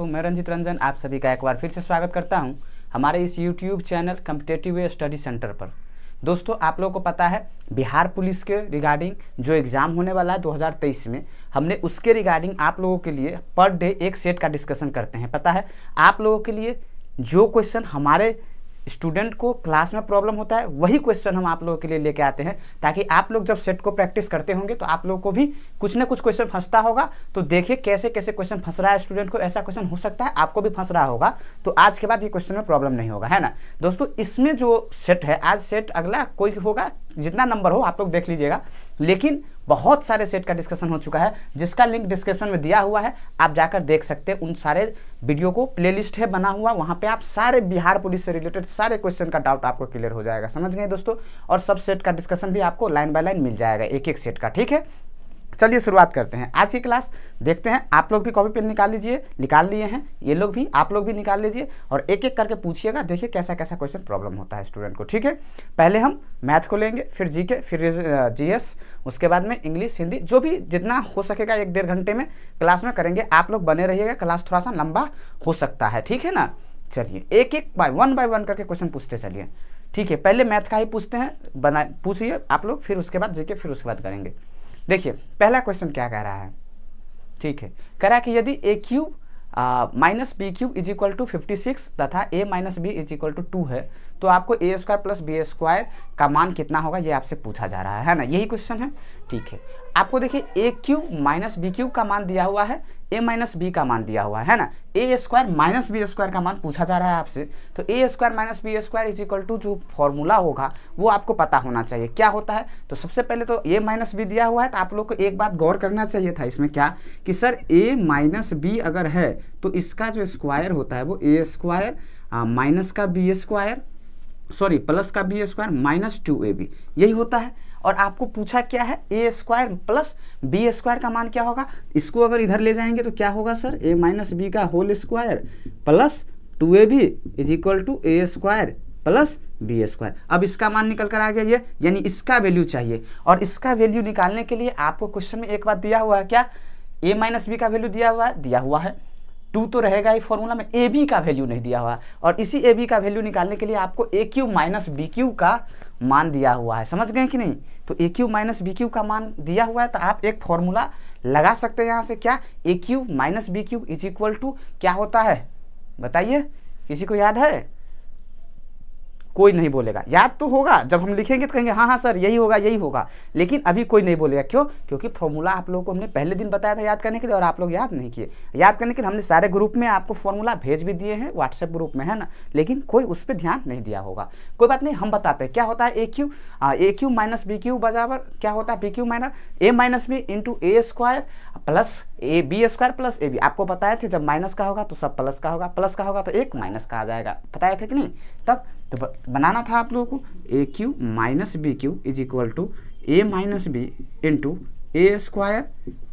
मैं रंजित रंजन आप सभी का एक बार फिर से स्वागत करता हूं हमारे इस YouTube channel competitive study centre पर। दोस्तों, आप लोगों को पता है बिहार पुलिस के रिगार्डिंग जो एग्ज़ाम होने वाला है 2023 में, हमने उसके रिगार्डिंग आप लोगों के लिए पर डे एक सेट का डिस्कशन करते हैं। पता है आप लोगों के लिए जो क्वेश्चन हमारे स्टूडेंट को क्लास में प्रॉब्लम होता है वही क्वेश्चन हम आप लोगों के लिए लेके आते हैं, ताकि आप लोग जब सेट को प्रैक्टिस करते होंगे तो आप लोगों को भी कुछ ना कुछ क्वेश्चन फंसता होगा। तो देखिए कैसे कैसे क्वेश्चन फंस रहा है स्टूडेंट को, ऐसा क्वेश्चन हो सकता है आपको भी फंस रहा होगा, तो आज के बाद ये क्वेश्चन में प्रॉब्लम नहीं होगा, है ना। दोस्तों, इसमें जो सेट है आज सेट अगला कोई होगा, जितना नंबर हो आप लोग देख लीजिएगा, लेकिन बहुत सारे सेट का डिस्कशन हो चुका है जिसका लिंक डिस्क्रिप्शन में दिया हुआ है, आप जाकर देख सकते हैं। उन सारे वीडियो को प्लेलिस्ट है बना हुआ, वहां पे आप सारे बिहार पुलिस से रिलेटेड सारे क्वेश्चन का डाउट आपको क्लियर हो जाएगा, समझ गए दोस्तों। और सब सेट का डिस्कशन भी आपको लाइन बाय लाइन मिल जाएगा, एक एक सेट का, ठीक है। चलिए शुरुआत करते हैं आज की क्लास। देखते हैं, आप लोग भी कॉपी पेन निकाल लीजिए, निकाल लिए हैं ये लोग भी, आप लोग भी निकाल लीजिए और एक एक करके पूछिएगा, देखिए कैसा कैसा क्वेश्चन प्रॉब्लम होता है स्टूडेंट को, ठीक है। पहले हम मैथ को लेंगे, फिर जीके, फिर जीएस, उसके बाद में इंग्लिश, हिंदी, जो भी जितना हो सकेगा 1-1.5 घंटे में क्लास में करेंगे। आप लोग बने रहिएगा, क्लास थोड़ा सा लंबा हो सकता है, ठीक है ना। चलिए एक एक बाय वन करके क्वेश्चन पूछते चलिए, ठीक है। पहले मैथ का ही पूछते हैं, पूछिए आप लोग, फिर उसके बाद जीके, फिर उसके बाद करेंगे। देखिए पहला क्वेश्चन क्या कह रहा है, ठीक है। कह रहा है कि यदि A cube minus B cube is equal to 56 तथा A minus B is equal to 2 है, तो आपको A square plus B square का मान कितना होगा, ये आपसे पूछा जा रहा है ना, यही क्वेश्चन है, ठीक है। आपको देखिए ए क्यूब माइनस बी क्यूब का मान दिया हुआ है, ए माइनस बी का मान दिया हुआ है ना, A square minus B square का मान पूछा जा रहा है आपसे। तो A square minus B square is equal to जो फॉर्मूला होगा वो आपको पता होना चाहिए, क्या होता है। तो सबसे पहले तो ए माइनस बी दिया हुआ है, तो आप लोग को एक बात गौर करना चाहिए था इसमें, क्या कि सर ए माइनस बी अगर है तो इसका जो स्क्वायर होता है वो ए स्क्वायर माइनस का बी स्क्वायर, सॉरी प्लस का बी स्क्वायर माइनस 2ab, यही होता है। और आपको पूछा क्या है, ए स्क्वायर प्लस बी स्क्वायर का मान क्या होगा। इसको अगर इधर ले जाएंगे तो क्या होगा सर, ए माइनस बी का whole square plus 2ab is equal to a square plus B square. अब इसका मान निकल कर आ गया ये, यानी इसका वैल्यू चाहिए। और इसका वैल्यू निकालने के लिए आपको क्वेश्चन में एक बात दिया हुआ है, क्या, ए माइनस बी का वैल्यू दिया हुआ है 2 तो रहेगा ही फॉर्मूला में, ए बी का वैल्यू नहीं दिया हुआ है। और इसी ए बी का वैल्यू निकालने के लिए आपको ए क्यू माइनस बी क्यू का मान दिया हुआ है, समझ गए कि नहीं। तो ए क्यू माइनस बी क्यू का मान दिया हुआ है, तो आप एक फॉर्मूला लगा सकते हैं यहाँ से, क्या, A cube minus B cube is equal to क्या होता है, बताइए, किसी को याद है। कोई नहीं बोलेगा, याद तो होगा, जब हम लिखेंगे तो कहेंगे हाँ हाँ सर यही होगा, लेकिन अभी कोई नहीं बोलेगा। क्यों, क्योंकि फॉर्मूला आप लोगों को हमने पहले दिन बताया था याद करने के लिए और आप लोग याद नहीं किए। याद करने के लिए हमने सारे ग्रुप में आपको फॉर्मूला भेज भी दिए हैं, व्हाट्सएप ग्रुप में, है ना, लेकिन कोई उस पर ध्यान नहीं दिया होगा। कोई बात नहीं, हम बताते हैं क्या होता है। A cube minus B cube बराबर क्या होता है, b cube minus a minus B into A square plus A b square plus A b. आपको बताए थे जब माइनस का होगा तो सब प्लस का होगा, प्लस का होगा तो एक माइनस का आ जाएगा, बताया था कि नहीं। तब तो बनाना था आप लोगों को, A cube minus B cube is equal to A minus B into A square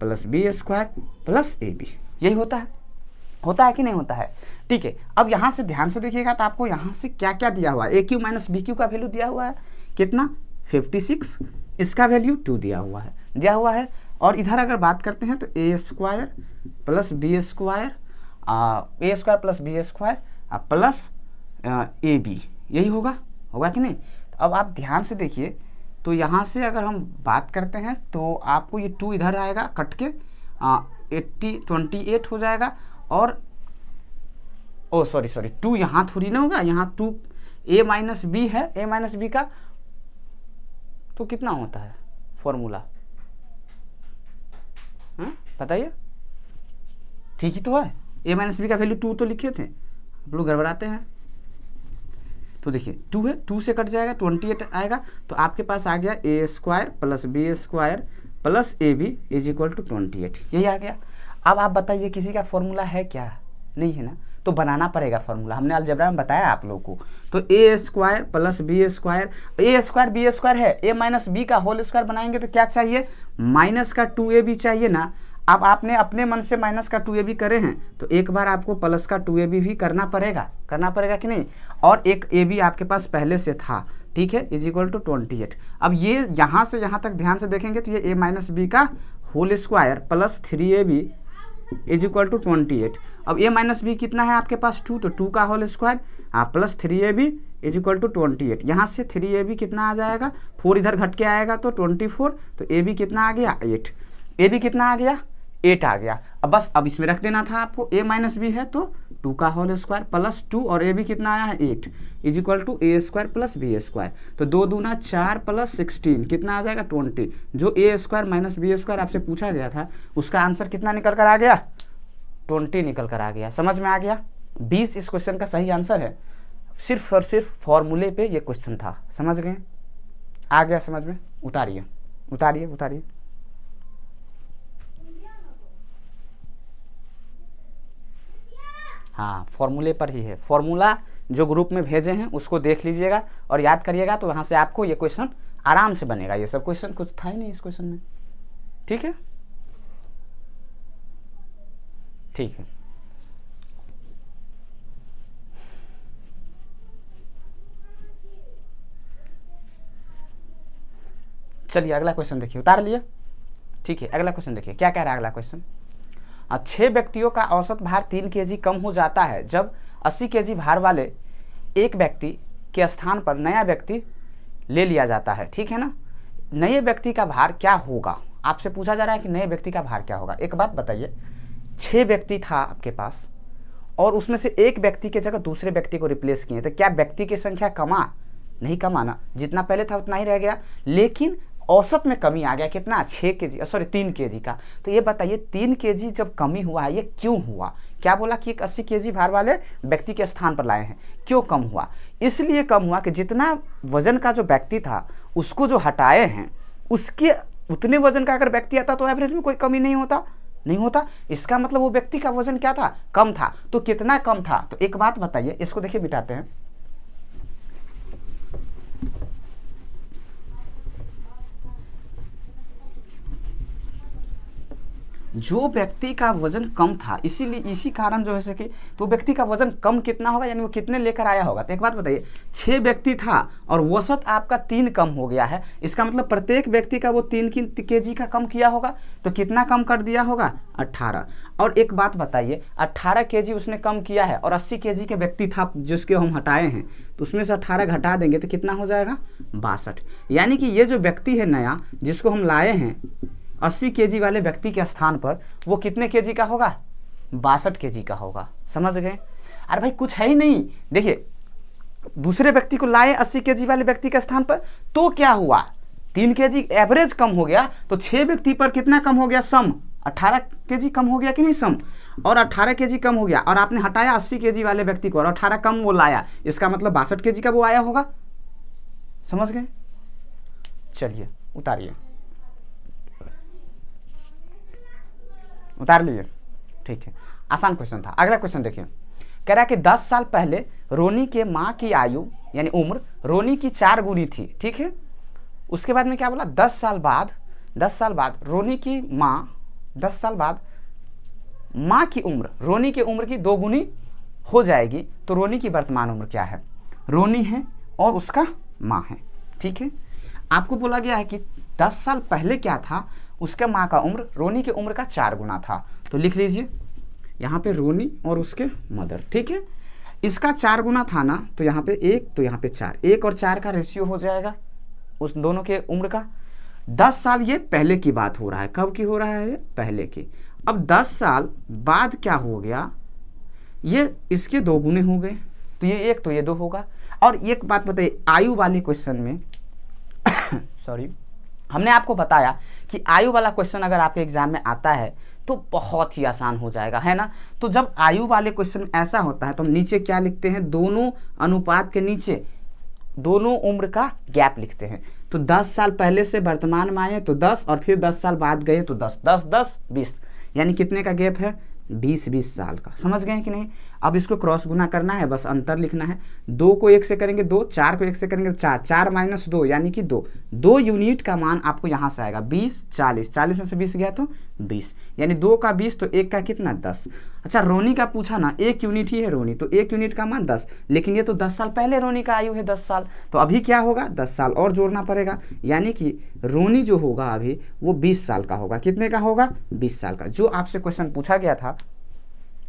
plus B square plus A B, यही होता है कि नहीं होता है, ठीक है। अब यहाँ से ध्यान से देखिएगा तो आपको यहाँ से क्या क्या दिया हुआ है, a cube minus B Q का वैल्यू दिया हुआ है कितना, 56, इसका वैल्यू 2 दिया हुआ है। और इधर अगर बात करते हैं तो A square plus B square, A square plus B square plus A B, यही होगा कि नहीं। अब आप ध्यान से देखिए, तो यहाँ से अगर हम बात करते हैं तो आपको ये 2 इधर आएगा कट के 28 हो जाएगा। और सॉरी 2 यहाँ थोड़ी ना होगा, यहाँ 2 ए माइनस बी है, ए माइनस बी का तो कितना होता है फॉर्मूला, बताइए, ठीक ही तो है। ए माइनस बी का वैल्यू 2 तो लिखे थे, आप लोग गड़बड़ाते हैं। तो देखिए 2 है, 2 से कट जाएगा, 28 आएगा, तो आपके पास आ गया A square plus B square plus A B is equal to 28, यही आ गया। अब आप बताइए किसी का फॉर्मूला है क्या, नहीं है ना, तो बनाना पड़ेगा फॉर्मूला, हमने अलजेब्रा में बताया आप लोगों को। तो A square plus B square, A square B square है, ए माइनस बी का होल स्क्वायर बनाएंगे तो क्या चाहिए, माइनस का 2ab चाहिए ना। अब आपने अपने मन से माइनस का 2ab करे हैं, तो एक बार आपको प्लस का 2ab भी करना पड़ेगा कि नहीं। और एक ab आपके पास पहले से था, ठीक है, इज इक्वल टू 28। अब ये यहाँ से यहाँ तक ध्यान से देखेंगे तो ये ए माइनस बी का whole square plus 3ab is equal to 28। अब a माइनस बी कितना है आपके पास 2, तो 2 का whole square plus 3ab is equal to 28। यहाँ से 3ab कितना आ जाएगा, 4 इधर घट के आएगा तो 24, तो ab कितना आ गया 8, ab कितना आ गया 8 आ गया। अब बस अब इसमें रख देना था आपको, a माइनस बी है तो 2 का होल स्क्वायर प्लस 2 और ab कितना आया है 8 is equal to a square plus B square. तो 2 दूना 4 प्लस 16 कितना आ जाएगा 20। जो a square minus B square आपसे पूछा गया था उसका आंसर कितना निकल कर आ गया 20 निकल कर आ गया। समझ में आ गया, 20 इस क्वेश्चन का सही आंसर है। सिर्फ और सिर्फ फॉर्मूले पे ये क्वेश्चन था, समझ गए, आ गया समझ में। उतारिए उतारिए उतारिए। हाँ फॉर्मूले पर ही है, फॉर्मूला जो ग्रुप में भेजे हैं उसको देख लीजिएगा और याद करिएगा, तो वहाँ से आपको ये क्वेश्चन आराम से बनेगा। ये सब क्वेश्चन कुछ था ही नहीं इस क्वेश्चन में, ठीक है ठीक है। चलिए अगला क्वेश्चन देखिए, उतार लिए, ठीक है। अगला क्वेश्चन देखिए क्या कह रहा है अगला क्वेश्चन। 6 व्यक्तियों का औसत भार 3 kg कम हो जाता है जब 80 kg भार वाले एक व्यक्ति के स्थान पर नया व्यक्ति ले लिया जाता है, ठीक है ना। नए व्यक्ति का भार क्या होगा, आपसे पूछा जा रहा है कि नए व्यक्ति का भार क्या होगा। एक बात बताइए, 6 व्यक्ति था आपके पास और उसमें से एक व्यक्ति की जगह दूसरे व्यक्ति को रिप्लेस किए, तो क्या व्यक्ति की संख्या कमा, नहीं कमा ना, जितना पहले था उतना ही रह गया, लेकिन औसत में कमी आ गया कितना 6 kg, सॉरी 3 kg का। तो ये बताइए 3 kg जब कमी हुआ है ये क्यों हुआ। क्या बोला कि एक 80 kg भार वाले व्यक्ति के स्थान पर लाए हैं, क्यों कम हुआ। इसलिए कम हुआ कि जितना वजन का जो व्यक्ति था उसको जो हटाए हैं उसके उतने वजन का अगर व्यक्ति आता तो एवरेज में कोई कमी नहीं होता। इसका मतलब वो व्यक्ति का वजन क्या था, कम था। तो कितना कम था, तो एक बात बताइए, इसको देखिए मिटाते हैं। जो व्यक्ति का वजन कम था, इसीलिए इसी कारण जो है सके, तो व्यक्ति का वजन कम कितना होगा, यानी वो कितने लेकर आया होगा। तो एक बात बताइए, 6 व्यक्ति था और औसत आपका 3 कम हो गया है, इसका मतलब प्रत्येक व्यक्ति का वो 3 kg का कम किया होगा। तो कितना कम कर दिया होगा 18। और एक बात बताइए, 18 kg उसने कम किया है और 80 kg के व्यक्ति था जिसके हम हटाए हैं, तो उसमें से 18 घटा देंगे तो कितना हो जाएगा 62। यानी कि ये जो व्यक्ति है नया जिसको हम लाए हैं 80 kg वाले व्यक्ति के स्थान पर, वो कितने kg का होगा 62 kg का होगा। समझ गए। अरे भाई कुछ है ही नहीं, देखिए दूसरे व्यक्ति को लाए 80 kg वाले व्यक्ति के स्थान पर, तो क्या हुआ 3 kg एवरेज कम हो गया, तो 6 व्यक्ति पर कितना कम हो गया सम, 18 kg कम हो गया कि नहीं सम, और 18 kg कम हो गया, और आपने हटाया 80 kg वाले व्यक्ति को और 18 कम वो लाया, इसका मतलब 62 kg का वो आया होगा। समझ गए। चलिए उतारिए, उतार लिए, ठीक है, आसान क्वेश्चन था। अगला क्वेश्चन देखिए, कह रहा है कि 10 साल पहले रोनी के माँ की आयु यानी उम्र रोनी की 4 गुनी थी, ठीक है। उसके बाद में क्या बोला, 10 साल बाद रोनी की माँ, 10 साल बाद माँ की उम्र रोनी की उम्र की 2 गुनी हो जाएगी। तो रोनी की वर्तमान उम्र क्या है, रोनी है और उसका माँ है, ठीक है। आपको बोला गया है कि 10 साल पहले क्या था, उसके माँ का उम्र रोनी की उम्र का 4 गुना था। तो लिख लीजिए यहाँ पे रोनी और उसके मदर, ठीक है। इसका 4 गुना था ना, तो यहाँ पे 1, तो यहाँ पे 4, 1 और 4 का रेशियो हो जाएगा उस दोनों के उम्र का। 10 साल ये पहले की बात हो रहा है, कब की हो रहा है, पहले की। अब 10 साल बाद क्या हो गया, ये इसके 2 गुने हो गए, तो ये 1 तो ये 2 होगा। और एक बात बताइए, आयु वाले क्वेश्चन में सॉरी, हमने आपको बताया कि आयु वाला क्वेश्चन अगर आपके एग्जाम में आता है तो बहुत ही आसान हो जाएगा, है ना। तो जब आयु वाले क्वेश्चन ऐसा होता है तो हम नीचे क्या लिखते हैं, दोनों अनुपात के नीचे दोनों उम्र का गैप लिखते हैं। तो 10 साल पहले से वर्तमान में आए तो 10, और फिर 10 साल बाद गए तो 10, 10, 10, 20, यानी कितने का गैप है 20-20 साल का। समझ गए कि नहीं? अब इसको क्रॉस गुना करना है, बस अंतर लिखना है। 2 को 1 से करेंगे 2, 4 को 1 से करेंगे 4, 4 माइनस 2 यानी कि 2। 2 यूनिट का मान आपको यहाँ से आएगा 20, 40, 40 में से 20 गया तो 20, यानी 2 का 20 तो 1 का कितना 10। अच्छा रोनी का पूछा ना, 1 यूनिट ही है रोनी, तो 1 यूनिट का मान 10, लेकिन ये तो 10 साल पहले रोनी का आयु है 10 साल, तो अभी क्या होगा 10 साल और जोड़ना पड़ेगा, यानी कि रोनी जो होगा अभी वो 20 साल का होगा। कितने का होगा? 20 साल का। जो आपसे क्वेश्चन पूछा गया था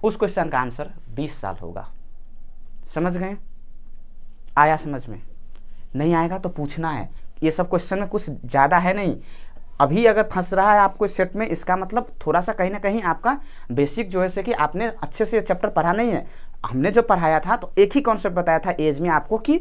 उस क्वेश्चन का आंसर 20 साल होगा। समझ गए? आया समझ में? नहीं आएगा तो पूछना है, ये सब क्वेश्चन में कुछ ज़्यादा है नहीं। अभी अगर फंस रहा है आपको इस सेट में, इसका मतलब थोड़ा सा कहीं ना कहीं आपका बेसिक जो है से कि आपने अच्छे से चैप्टर पढ़ा नहीं है। हमने जो पढ़ाया था तो एक ही कॉन्सेप्ट बताया था एज में आपको कि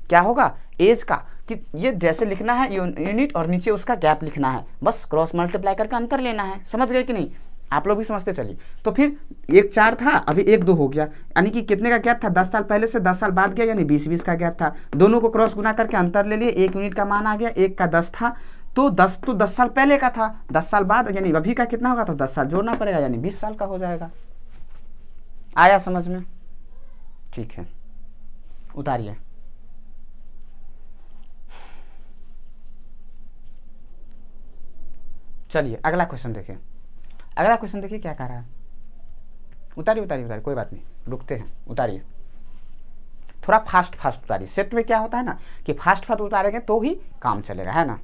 क्या होगा एज का, कि ये जैसे लिखना है यूनिट और नीचे उसका गैप लिखना है, बस क्रॉस मल्टीप्लाई करके अंतर लेना है। समझ गए कि नहीं? आप लोग भी समझते चलिए। तो फिर 1 4 था, अभी 1 2 हो गया, यानी कि कितने का गैप था? 10 साल पहले से 10 साल बाद गया, यानी 20-20 का गैप था। दोनों को क्रॉस गुना करके अंतर ले लिए, 1 यूनिट का मान आ गया, 1 का 10 था, तो 10 साल पहले का था, 10 साल बाद यानी अभी का कितना होगा, तो 10 साल जोड़ना पड़ेगा, यानी 20 साल का हो जाएगा। आया समझ में? ठीक है, उतारिए। चलिए अगला क्वेश्चन देखिए। अगला क्वेश्चन देखिए क्या कह रहा है। उतारिए उतारिए उतारिए, कोई बात नहीं, रुकते हैं, उतारिए। थोड़ा फास्ट उतारिए। सेट में क्या होता है ना कि फास्ट उतारेंगे तो ही काम चलेगा, है ना।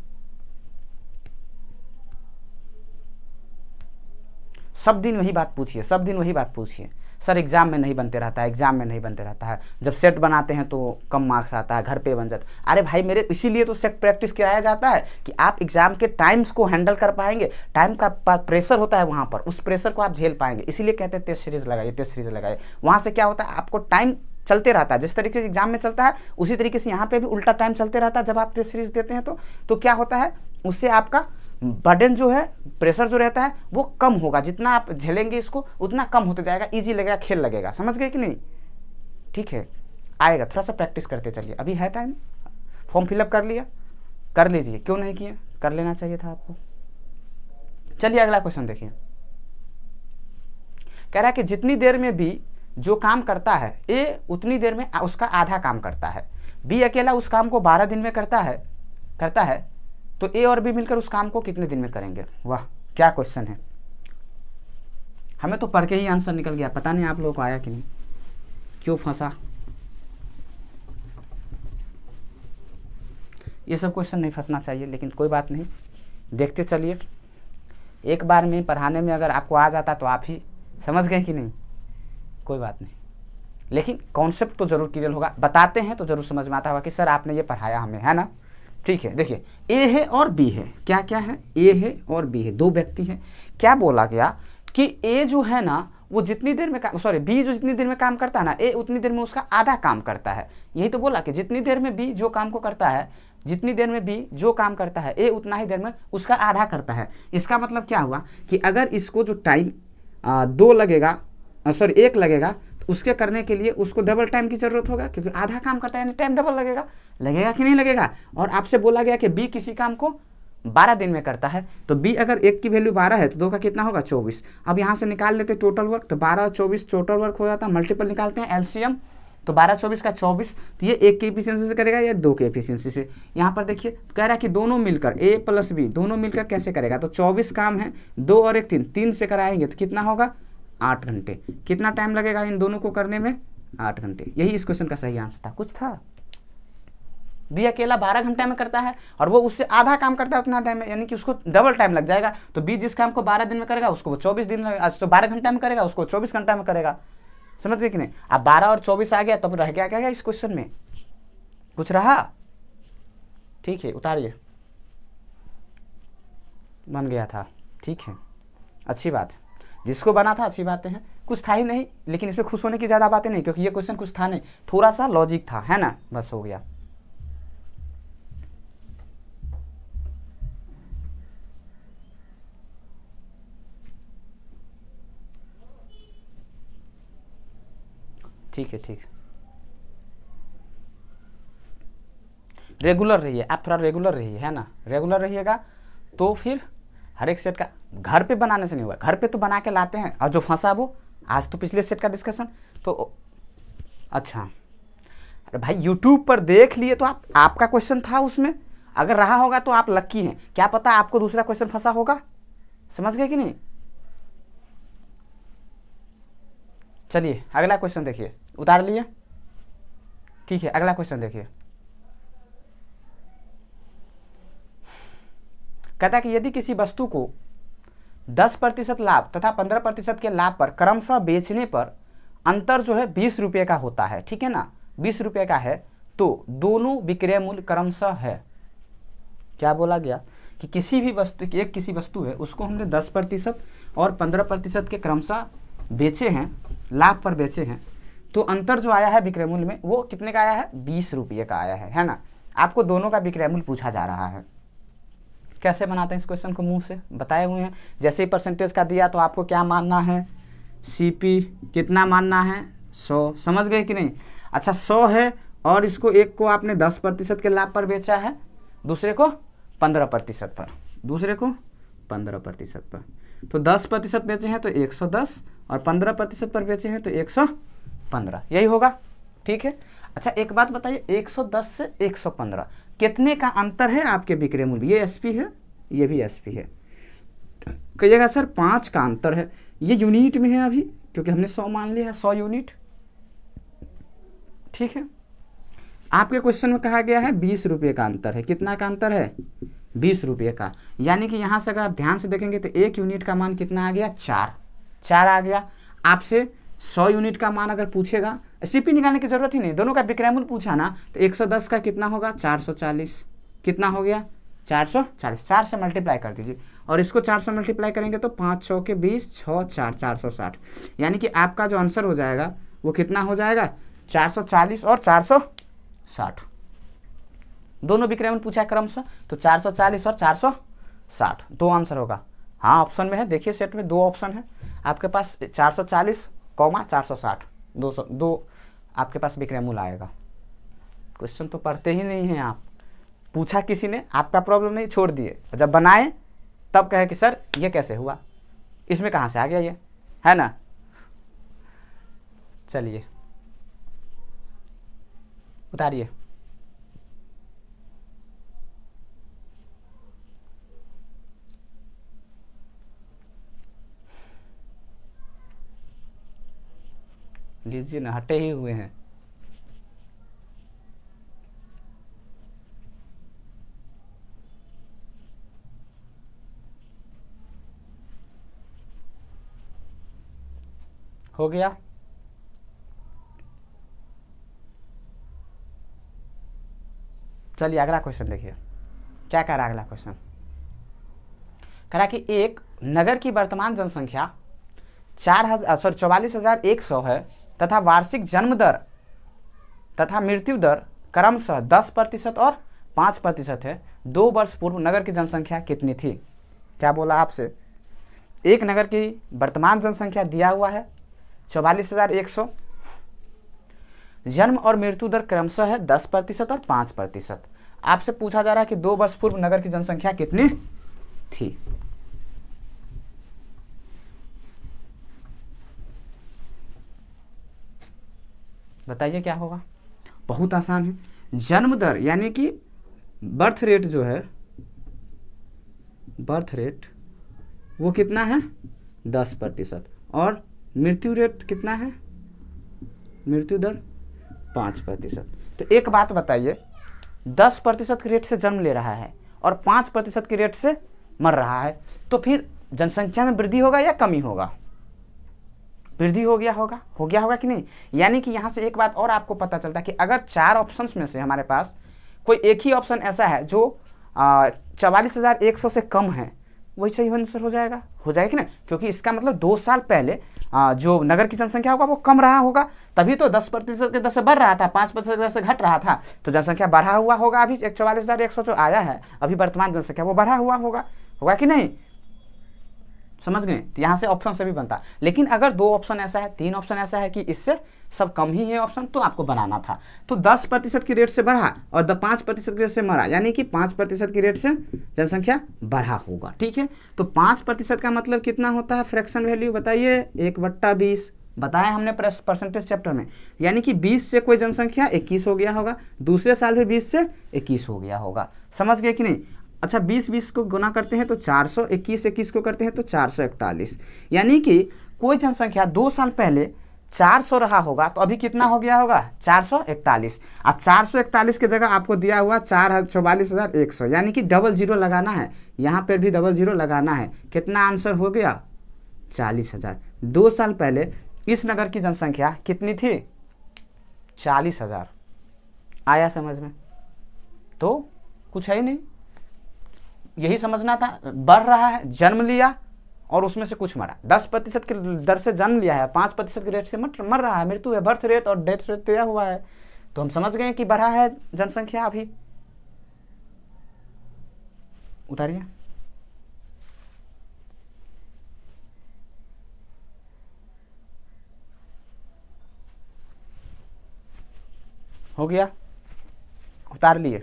सब दिन वही बात पूछिए, सब दिन वही बात पूछिए, सर एग्जाम में नहीं बनते रहता है, एग्जाम में नहीं बनते रहता है, जब सेट बनाते हैं तो कम मार्क्स आता है, घर पे बन जाता है। अरे भाई मेरे, इसीलिए तो सेट प्रैक्टिस कराया जाता है कि आप एग्जाम के टाइम्स को हैंडल कर पाएंगे। टाइम का प्रेशर होता है वहाँ पर, उस प्रेशर को आप झेल पाएंगे, इसीलिए कहते हैं टेस्ट सीरीज लगाइए, टेस्ट सीरीज लगाइए। वहाँ से क्या होता है, आपको टाइम चलते रहता है, जिस तरीके से एग्जाम में चलता है उसी तरीके से यहाँ पे भी उल्टा टाइम चलते रहता है। जब आप टेस्ट सीरीज देते हैं तो क्या होता है, उससे आपका बर्डन जो है, प्रेशर जो रहता है वो कम होगा। जितना आप झेलेंगे इसको उतना कम होते जाएगा, इजी लगेगा, खेल लगेगा। समझ गए कि नहीं? ठीक है, आएगा, थोड़ा सा प्रैक्टिस करते चलिए, अभी है टाइम। फॉर्म फिलअप कर लिया? कर लीजिए, क्यों नहीं किया, कर लेना चाहिए था आपको। चलिए अगला क्वेश्चन देखिए। कह रहा है कि जितनी देर में बी जो काम करता है ए उतनी देर में उसका आधा काम करता है। बी अकेला उस काम को 12 दिन में करता है तो ए और बी मिलकर उस काम को कितने दिन में करेंगे? वाह क्या क्वेश्चन है। हमें तो पढ़ के ही आंसर निकल गया, पता नहीं आप लोगों को आया कि नहीं, क्यों फंसा। ये सब क्वेश्चन नहीं फंसना चाहिए, लेकिन कोई बात नहीं, देखते चलिए। एक बार में पढ़ाने में अगर आपको आ जाता तो आप ही समझ गए कि नहीं, कोई बात नहीं, लेकिन कॉन्सेप्ट तो जरूर क्लियर होगा। बताते हैं तो जरूर समझ में आता होगा कि सर आपने ये पढ़ाया हमें, है ना। ठीक है, देखिए ए है और बी है। क्या क्या है? ए है और बी है, दो व्यक्ति हैं। क्या बोला गया कि ए जो है ना वो जितनी देर में बी जो जितनी देर में काम करता है ना, ए उतनी देर में उसका आधा काम करता है। यही तो बोला कि जितनी देर में बी जो काम को करता है, जितनी देर में बी जो काम करता है ए उतना ही देर में उसका आधा करता है। इसका मतलब क्या हुआ कि अगर इसको जो टाइम 2 लगेगा, 1 लगेगा, उसके करने के लिए उसको डबल टाइम की जरूरत होगा, क्योंकि आधा काम करता है यानी टाइम डबल लगेगा कि नहीं लगेगा। और आपसे बोला गया कि बी किसी काम को 12 दिन में करता है, तो बी अगर 1 की वैल्यू 12 है तो 2 का कितना होगा 24। अब यहाँ से निकाल लेते टोटल वर्क, तो 12 और 24 टोटल वर्क हो जाता है। मल्टीपल निकालते हैं एलसीएम, तो 12 24 का 24, तो ये 1 की एफिशिएंसी से करेगा या 2 की एफिशिएंसी से। यहाँ पर देखिए कह रहा है कि दोनों मिलकर ए प्लस बी दोनों मिलकर कैसे करेगा, तो 24 काम है, 2 और 1 3 से कराएंगे तो कितना होगा 8 घंटे। कितना टाइम लगेगा इन दोनों को करने में? 8 घंटे। यही इस क्वेश्चन का सही आंसर था। कुछ था? बी अकेला 12 घंटे में करता है और वो उससे आधा काम करता है उतना टाइम में, यानी कि उसको डबल टाइम लग जाएगा। तो बी जिस काम को 12 दिन में करेगा उसको वो 24 दिन में, 12 घंटे में करेगा उसको 24 घंटा में करेगा। समझ गए कि नहीं? अब 12 और 24 आ गया तो रह गया क्या इस क्वेश्चन में? कुछ रहा? ठीक है, उतारिए। बन गया था, ठीक है, अच्छी बात है। जिसको बना था अच्छी बातें हैं, कुछ था ही नहीं, लेकिन इसमें खुश होने की ज़्यादा बातें नहीं, क्योंकि ये क्वेश्चन कुछ था नहीं, थोड़ा सा लॉजिक था, है ना, बस हो गया। ठीक है, ठीक है, रेगुलर रहिए आप, थोड़ा रेगुलर रहिए, है ना। रेगुलर रहिएगा तो फिर हर एक सेट का घर पे बनाने से नहीं होगा। घर पे तो बना के लाते हैं और जो फंसा वो आज तो पिछले सेट का डिस्कशन तो अच्छा, अरे भाई यूट्यूब पर देख लिए तो आपका क्वेश्चन था उसमें, अगर रहा होगा तो आप लक्की हैं, क्या पता आपको दूसरा क्वेश्चन फंसा होगा। समझ गए कि नहीं। चलिए अगला क्वेश्चन देखिए, उतार लिए, ठीक है। अगला क्वेश्चन देखिए, कहता है कि यदि किसी वस्तु को 10% लाभ तथा 15% के लाभ पर क्रमशः बेचने पर अंतर जो है 20 रुपये का होता है, ठीक है ना, 20 रुपये का है, तो दोनों विक्रय मूल्य क्रमशः है। क्या बोला गया कि किसी भी वस्तु की, एक किसी वस्तु है उसको हमने 10% और 15% के क्रमशः बेचे हैं, लाभ पर बेचे हैं, तो अंतर जो आया है विक्रय मूल्य में वो कितने का आया है, 20 रुपये का आया है ना। आपको दोनों का विक्रय मूल्य पूछा जा रहा है। कैसे बनाते हैं इस क्वेश्चन को, मुंह से बताए हुए हैं। जैसे ही परसेंटेज का दिया तो आपको क्या मानना है, सीपी कितना मानना है, 100। समझ गए कि नहीं। अच्छा 100 है और इसको एक को आपने 10% के लाभ पर बेचा है, दूसरे को 15% पर, दूसरे को 15% पर, तो 10% बेचे हैं तो 110 और 15% पर बेचे हैं तो 115, यही होगा, ठीक है। अच्छा एक बात बताइए, 110 से 115 कितने का अंतर है आपके विक्रय मूल्य, ये एसपी है, ये भी एसपी है। कहिएगा सर 5 का अंतर है, ये यूनिट में है अभी क्योंकि हमने 100 मान लिया है, 100 यूनिट, ठीक है। आपके क्वेश्चन में कहा गया है 20 रुपये का अंतर है, कितना का अंतर है, 20 रुपये का, यानी कि यहाँ से अगर आप ध्यान से देखेंगे तो एक यूनिट का मान कितना आ गया, 4 आ गया। आपसे 100 यूनिट का मान अगर पूछेगा, सीपी निकालने की जरूरत ही नहीं, दोनों का विक्रय मूल्य पूछा ना, तो 110 का कितना होगा, 440, कितना हो गया 440, 4 से मल्टीप्लाई कर दीजिए और इसको 4 से मल्टीप्लाई करेंगे तो 5 6 के 20, 6 4 460, यानी कि आपका जो आंसर हो जाएगा वो कितना हो जाएगा, 440 और 460। दोनों विक्रय मूल्य पूछा क्रमशः, तो 440 और 460 दो आंसर होगा। हाँ ऑप्शन में है, देखिए सेट में 2 ऑप्शन है आपके पास, 440 कॉमा 460, 2 आपके पास विक्रय मूल्य आएगा। क्वेश्चन तो पढ़ते ही नहीं हैं आप, पूछा किसी ने, आपका प्रॉब्लम नहीं, छोड़ दिए, जब बनाए तब कहे कि सर ये कैसे हुआ, इसमें कहाँ से आ गया ये, है ना। चलिए उतारिए, लीजिए ना, हटे ही हुए हैं। हो गया। चलिए अगला क्वेश्चन देखिए, क्या कह रहा है अगला क्वेश्चन, कह रहा कि एक नगर की वर्तमान जनसंख्या 44,100 है तथा वार्षिक जन्म दर तथा मृत्यु दर क्रमशः 10% और 5% है। 2 वर्ष पूर्व नगर की जनसंख्या कितनी थी। क्या बोला आपसे, एक नगर की वर्तमान जनसंख्या दिया हुआ है 44,100, जन्म और मृत्यु दर क्रमशः है 10% और 5%। आपसे पूछा जा रहा है कि 2 वर्ष पूर्व नगर की जनसंख्या कितनी थी। बताइए क्या होगा, बहुत आसान है। जन्म दर यानी कि बर्थ रेट जो है, बर्थ रेट वो कितना है 10% और मृत्यु रेट कितना है, मृत्यु दर 5%। तो एक बात बताइए, 10% के रेट से जन्म ले रहा है और 5% के रेट से मर रहा है, तो फिर जनसंख्या में वृद्धि होगा या कमी होगा, वृद्धि हो गया होगा कि नहीं। यानी कि यहाँ से एक बात और आपको पता चलता है कि अगर 4 ऑप्शंस में से हमारे पास कोई एक ही ऑप्शन ऐसा है जो 44,100 से कम है, वही सही आंसर हो जाएगा कि नहीं, क्योंकि इसका मतलब 2 साल पहले जो नगर की जनसंख्या होगा वो कम रहा होगा, तभी तो 10% के दर से बढ़ रहा था, 5% के दर से घट रहा था, तो जनसंख्या बढ़ा हुआ होगा। अभी 44,100 जो आया है अभी वर्तमान जनसंख्या वो बढ़ा हुआ होगा कि नहीं, समझ गए। तो यहाँ से ऑप्शन से भी बनता, लेकिन अगर 2 ऑप्शन ऐसा है, 3 ऑप्शन ऐसा है कि इससे सब कम ही है ऑप्शन, तो आपको बनाना था। तो 10% की रेट से बढ़ा और 5% की रेट से मरा, यानी कि 5% की रेट से जनसंख्या बढ़ा होगा, ठीक है। तो 5% का मतलब कितना होता है फ्रैक्शन वैल्यू, बताइए 1/20, बताया हमने परसेंटेज चैप्टर में। यानी कि 20 से कोई जनसंख्या 21 हो गया होगा, दूसरे साल भी 20 से 21 हो गया होगा। समझ गए कि नहीं? अच्छा, 20 को गुना करते हैं तो 400, 21 को करते हैं तो 441। यानी कि कोई जनसंख्या 2 साल पहले 400 रहा होगा तो अभी कितना हो गया होगा? 441। और 441 की जगह आपको दिया हुआ 44,100, यानी कि डबल जीरो लगाना है, यहाँ पर भी डबल जीरो लगाना है। कितना आंसर हो गया? 40,000। 2 साल पहले इस नगर की जनसंख्या कितनी थी? 40,000। आया समझ में? तो कुछ है ही नहीं, यही समझना था। बढ़ रहा है, जन्म लिया और उसमें से कुछ मरा। 10% की दर से जन्म लिया है, 5% के रेट से मर रहा है, मृत्यु है। बर्थ रेट और डेथ रेट दिया हुआ है, तो हम समझ गए कि बढ़ा है जनसंख्या। अभी उतारिए। हो गया, उतार लिए।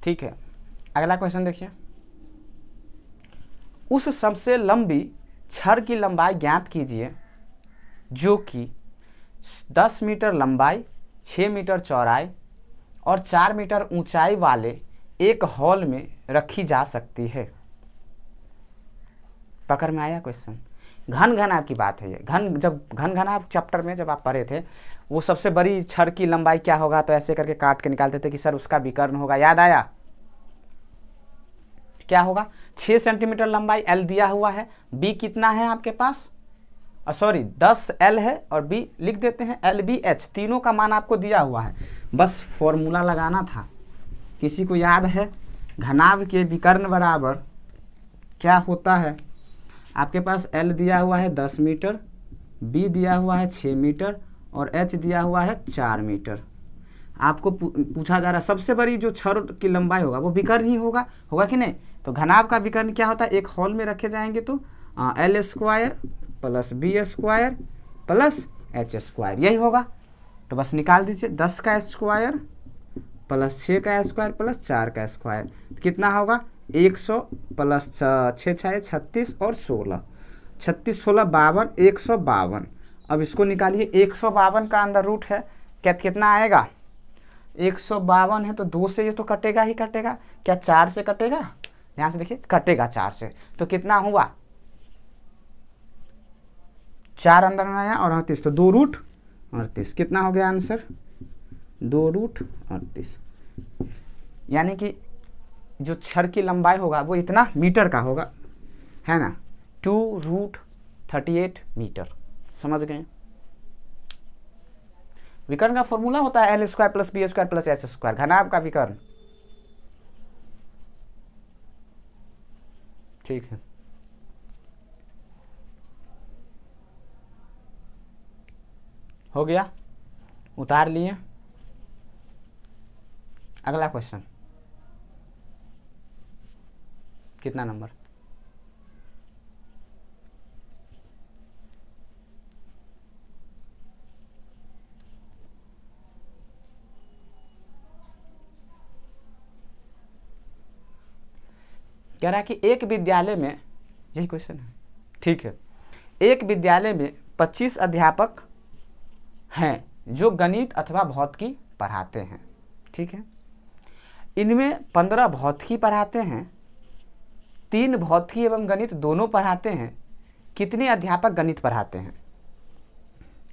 ठीक है, अगला क्वेश्चन देखिए। उस सबसे लंबी छड़ की लंबाई ज्ञात कीजिए जो कि 10 मीटर लंबाई, 6 मीटर चौड़ाई और 4 मीटर ऊंचाई वाले एक हॉल में रखी जा सकती है। पकड़ में आया क्वेश्चन? घन घनाभ की बात है ये। जब घन घनाभ चैप्टर में जब आप पढ़े थे, वो सबसे बड़ी छड़ की लंबाई क्या होगा, तो ऐसे करके काट के निकालते थे कि सर उसका विकर्ण होगा। याद आया? क्या होगा? 6 सेंटीमीटर लंबाई एल दिया हुआ है, बी कितना है आपके पास? सॉरी 10 एल है और बी लिख देते हैं एल बी एच, तीनों का मान आपको दिया हुआ है। बस फॉर्मूला लगाना था। किसी को याद है? घनाभ के विकर्ण बराबर क्या होता है? आपके पास एल दिया हुआ है 10 मीटर, बी दिया हुआ है 6 मीटर और एच दिया हुआ है 4 मीटर। आपको पूछा जा रहा है सबसे बड़ी जो छड़ की लंबाई होगा वो विकर्ण ही होगा कि नहीं? तो घनाभ का विकर्ण क्या होता है? एक हॉल में रखे जाएंगे तो l square plus B square plus H square, यही होगा। तो बस निकाल दीजिए, 10 का स्क्वायर प्लस 6 का स्क्वायर प्लस 4 का स्क्वायर कितना होगा? 100 प्लस 6 6 36 और 16, 36 16 52, 152। अब इसको निकालिए, 152 का अंदर रूट है, कितना आएगा? 152 है तो 2 से ये तो कटेगा ही कटेगा। क्या 4 से कटेगा? ध्यान से देखिए, कटेगा 4 से। तो कितना हुआ? 4 अंदर में आया और 38, तो 2 रूट 38। कितना हो गया आंसर? 2 रूट 38। यानी कि जो छड़ की लंबाई होगा वो इतना मीटर का होगा, है ना? 2 रूट 38 मीटर। समझ गए? विकर्ण का फॉर्मूला होता है L square plus B square plus H square, घनाभ का विकर्ण। ठीक है, हो गया, उतार लिए। अगला क्वेश्चन, कितना नंबर? कह रहा है कि एक विद्यालय में, यही क्वेश्चन है, ठीक है, एक विद्यालय में 25 अध्यापक हैं जो गणित अथवा भौतिकी पढ़ाते हैं। ठीक है, इनमें 15 भौतिकी पढ़ाते हैं, 3 भौतिकी एवं गणित दोनों पढ़ाते हैं। कितने अध्यापक गणित पढ़ाते हैं?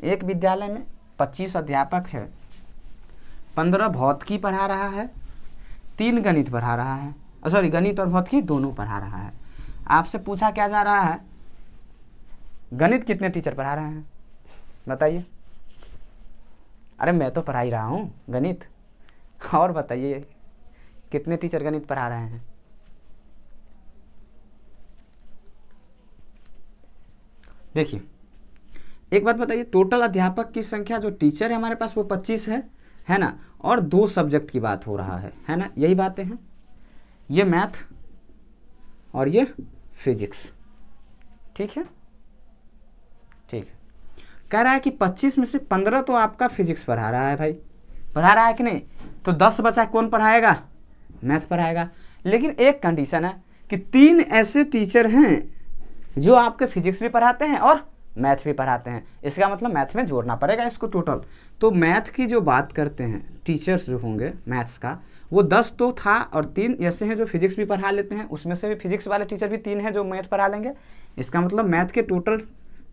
एक विद्यालय में 25 अध्यापक है, 15 भौतिकी पढ़ा रहा है, 3 गणित पढ़ा रहा है, सॉरी गणित और भौतिकी दोनों पढ़ा रहा है। आपसे पूछा क्या जा रहा है? गणित कितने टीचर पढ़ा रहे हैं बताइए? अरे मैं तो पढ़ा ही रहा हूँ गणित, और बताइए कितने टीचर गणित पढ़ा रहे हैं? देखिए एक बात बताइए, टोटल अध्यापक की संख्या जो टीचर है हमारे पास वो 25 है ना? और 2 सब्जेक्ट की बात हो रहा है ना? यही बातें हैं, ये मैथ और ये फिजिक्स। ठीक है, ठीक है, कह रहा है कि 25 में से 15 तो आपका फिजिक्स पढ़ा रहा है भाई, पढ़ा रहा है कि नहीं, तो 10 बचा कौन पढ़ाएगा, मैथ पढ़ाएगा। लेकिन एक कंडीशन है कि 3 ऐसे टीचर हैं जो आपके फिजिक्स भी पढ़ाते हैं और मैथ भी पढ़ाते हैं, इसका मतलब मैथ में जोड़ना पड़ेगा इसको टोटल। तो मैथ की जो बात करते हैं टीचर्स जो होंगे मैथ्स का, वो 10 तो था और 3 ऐसे हैं जो फिजिक्स भी पढ़ा लेते हैं, उसमें से भी फिजिक्स वाले टीचर भी 3 हैं जो मैथ पढ़ा लेंगे। इसका मतलब मैथ के टोटल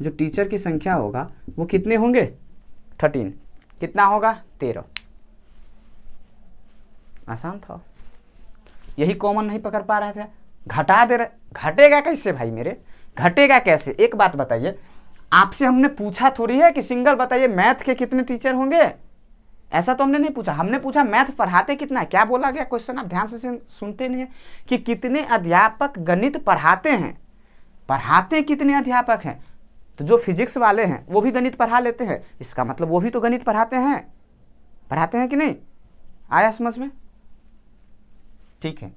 जो टीचर की संख्या होगा वो कितने होंगे, 13। कितना होगा, 13। आसान था, यही कॉमन नहीं पकड़ पा रहे थे, घटा दे रहे। घटेगा कैसे भाई मेरे, घटेगा कैसे, एक बात बताइए। आपसे हमने पूछा थोड़ी है कि सिंगल बताइए मैथ के कितने टीचर होंगे, ऐसा तो हमने नहीं पूछा। हमने पूछा मैथ पढ़ाते कितना है। क्या बोला गया क्वेश्चन, आप ध्यान से सुनते नहीं है कि कितने अध्यापक गणित पढ़ाते हैं, पढ़ाते कितने अध्यापक हैं। तो जो फिजिक्स वाले हैं वो भी गणित पढ़ा लेते हैं, इसका मतलब वो भी तो गणित पढ़ाते हैं कि नहीं, आया समझ में। ठीक है,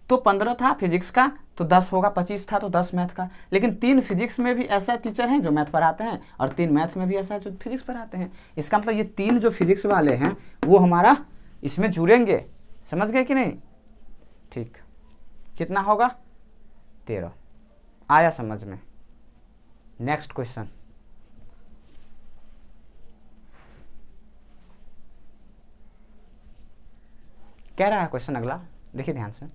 तो 15 था फिजिक्स का तो 10 होगा, 25 था तो 10 मैथ का। लेकिन 3 फिजिक्स में भी ऐसा टीचर हैं जो मैथ पढ़ाते हैं और 3 मैथ में भी ऐसा है जो फिजिक्स पढ़ाते हैं। इसका मतलब ये 3 जो फिजिक्स वाले हैं वो हमारा इसमें जुड़ेंगे, समझ गए कि नहीं। ठीक, कितना होगा, 13। आया समझ में। नेक्स्ट क्वेश्चन, कह रहा है क्वेश्चन अगला, देखिए ध्यान से।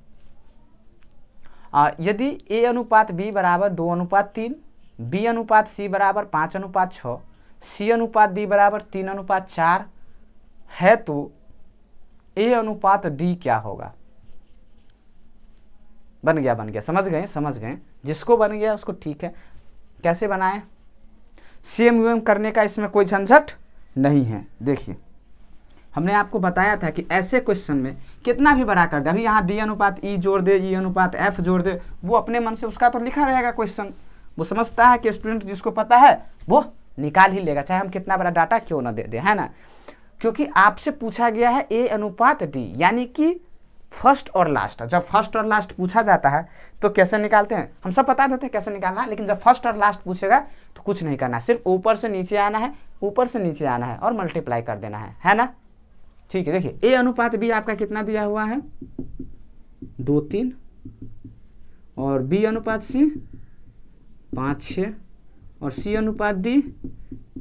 यदि A अनुपात B बराबर 2:3, B अनुपात C बराबर 5:6, C अनुपात D बराबर 3:4 है तो A अनुपात D क्या होगा। बन गया, समझ गए, जिसको बन गया उसको ठीक है। कैसे बनाएं, सेम करने का इसमें कोई झंझट नहीं है। देखिए हमने आपको बताया था कि ऐसे क्वेश्चन में कितना भी बड़ा कर दे, अभी यहाँ D अनुपात E जोड़ दे, E अनुपात F जोड़ दे, वो अपने मन से उसका तो लिखा रहेगा क्वेश्चन। वो समझता है कि स्टूडेंट जिसको पता है वो निकाल ही लेगा, चाहे हम कितना बड़ा डाटा क्यों ना दे दे, है ना। क्योंकि आपसे पूछा गया है A अनुपात D, यानी कि फर्स्ट और लास्ट। जब फर्स्ट और लास्ट पूछा जाता है तो कैसे निकालते हैं, हम सब बता देते हैं कैसे निकालना है। लेकिन जब फर्स्ट और लास्ट पूछेगा तो कुछ नहीं करना है, सिर्फ ऊपर से नीचे आना है, ऊपर से नीचे आना है और मल्टीप्लाई कर देना है ना। ठीक है, देखिए A अनुपात B आपका कितना दिया हुआ है, 2:3, और B अनुपात C 5:6 और C अनुपात D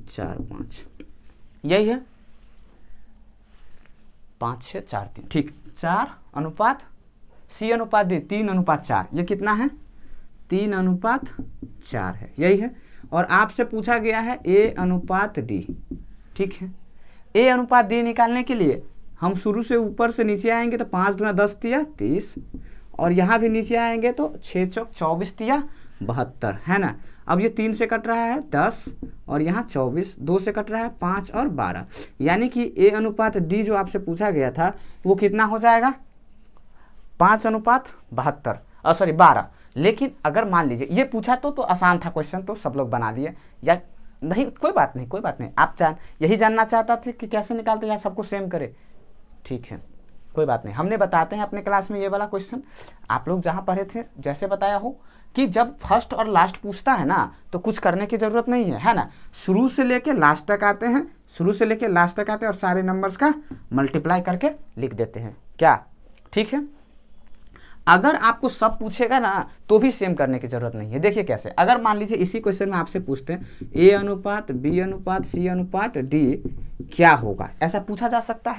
4:5, यही है 5:6:4:3। ठीक, 4 अनुपात C अनुपात D 3:4, ये कितना है, 3:4 है, यही है। और आपसे पूछा गया है A अनुपात D, ठीक है। A अनुपात D निकालने के लिए हम शुरू से ऊपर से नीचे आएंगे तो 5 दूना 10 तिया 30, और यहाँ भी नीचे आएंगे तो 6 चौक 24 तिया 72, है ना। अब ये 3 से कट रहा है 10 और यहाँ 24, 2 से कट रहा है 5 और 12, यानी कि A अनुपात D जो आपसे पूछा गया था वो कितना हो जाएगा, 5:72, 12। लेकिन अगर मान लीजिए ये पूछा तो आसान था क्वेश्चन, तो सब लोग बना लिए, या नहीं कोई बात नहीं, आप यही जानना चाहता थे कि कैसे निकालते या सबको सेम करे, ठीक है कोई बात नहीं। हमने बताते हैं अपने क्लास में ये वाला क्वेश्चन, आप लोग जहाँ पढ़े थे जैसे बताया हो कि जब फर्स्ट और लास्ट पूछता है ना तो कुछ करने की ज़रूरत नहीं है ना। शुरू से लेके लास्ट तक आते हैं, और सारे नंबर्स का मल्टीप्लाई करके लिख देते हैं, क्या ठीक है। अगर आपको सब पूछेगा ना तो भी सेम करने की जरूरत नहीं है। देखिए कैसे, अगर मान लीजिए इसी क्वेश्चन में आपसे पूछते हैं A अनुपात B अनुपात C अनुपात D क्या होगा, ऐसा पूछा जा सकता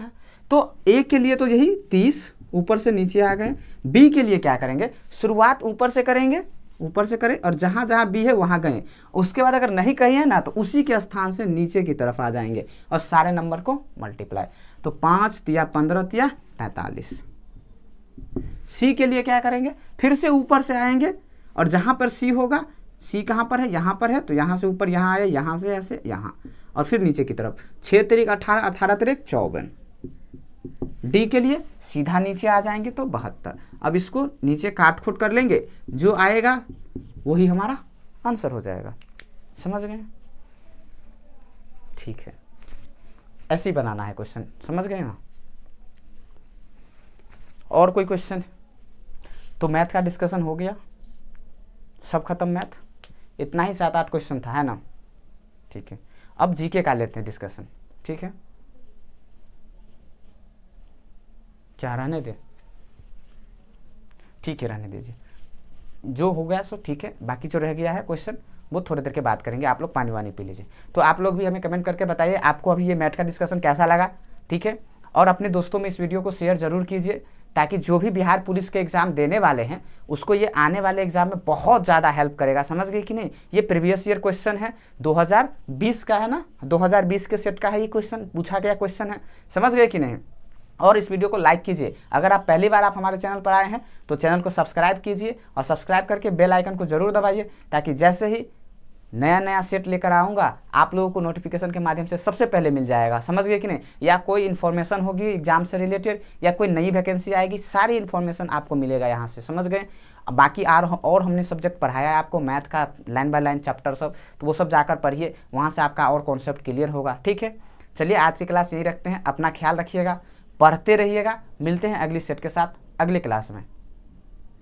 है। तो A के लिए तो यही 30 ऊपर से नीचे आ गए, B के लिए क्या करेंगे, शुरुआत ऊपर से करें और जहाँ जहाँ B है वहाँ गए, उसके बाद अगर नहीं कही है ना तो उसी के स्थान से नीचे की तरफ आ जाएंगे और सारे नंबर को मल्टीप्लाई। तो 5 तिया 15 तिया 45। C के लिए क्या करेंगे, फिर से ऊपर से आएंगे और जहाँ पर C होगा, C कहाँ पर है, यहाँ पर है, तो यहाँ से ऊपर यहाँ आए, यहाँ से ऐसे यहाँ, और फिर नीचे की तरफ 6 तिरिक 18, 18 तिरिक 54। D के लिए सीधा नीचे आ जाएंगे तो 72। अब इसको नीचे काट खूट कर लेंगे, जो आएगा वही हमारा आंसर हो जाएगा, समझ गए, ठीक है। ऐसे ही बनाना है क्वेश्चन, समझ गए ना। और कोई क्वेश्चन? तो मैथ का डिस्कशन हो गया, सब खत्म मैथ। इतना ही 7-8 क्वेश्चन था, है ना। ठीक है, अब जीके का लेते हैं डिस्कशन। ठीक है, क्या रहने दे, ठीक है रहने दीजिए, जो हो गया सो ठीक है। बाकी जो रह गया है क्वेश्चन वो थोड़ी देर के बाद करेंगे, आप लोग पानी वानी पी लीजिए। तो आप लोग भी हमें कमेंट करके बताइए आपको अभी ये मैथ का डिस्कशन कैसा लगा। ठीक है, और अपने दोस्तों में इस वीडियो को शेयर जरूर कीजिए, ताकि जो भी बिहार पुलिस के एग्ज़ाम देने वाले हैं उसको ये आने वाले एग्ज़ाम में बहुत ज़्यादा हेल्प करेगा। समझ गए कि नहीं। ये प्रीवियस ईयर क्वेश्चन है, 2020 का है ना, 2020 के सेट का है ये क्वेश्चन, पूछा गया क्वेश्चन है। समझ गए कि नहीं। और इस वीडियो को लाइक कीजिए। अगर आप पहली बार हमारे चैनल पर आए हैं तो चैनल को सब्सक्राइब कीजिए, और सब्सक्राइब करके बेल आइकन को जरूर दबाइए, ताकि जैसे ही नया नया सेट लेकर आऊँगा आप लोगों को नोटिफिकेशन के माध्यम से सबसे पहले मिल जाएगा। समझ गए कि नहीं। या कोई इन्फॉर्मेशन होगी एग्जाम से रिलेटेड, या कोई नई वैकेंसी आएगी, सारी इन्फॉर्मेशन आपको मिलेगा यहाँ से। समझ गए। बाकी और हमने सब्जेक्ट पढ़ाया है आपको, मैथ का लाइन बाय लाइन चैप्टर सब, तो वो सब जाकर पढ़िए, वहाँ से आपका और कॉन्सेप्ट क्लियर होगा। ठीक है, चलिए आज की क्लास यही रखते हैं। अपना ख्याल रखिएगा, पढ़ते रहिएगा। मिलते हैं अगली सेट के साथ अगली क्लास में।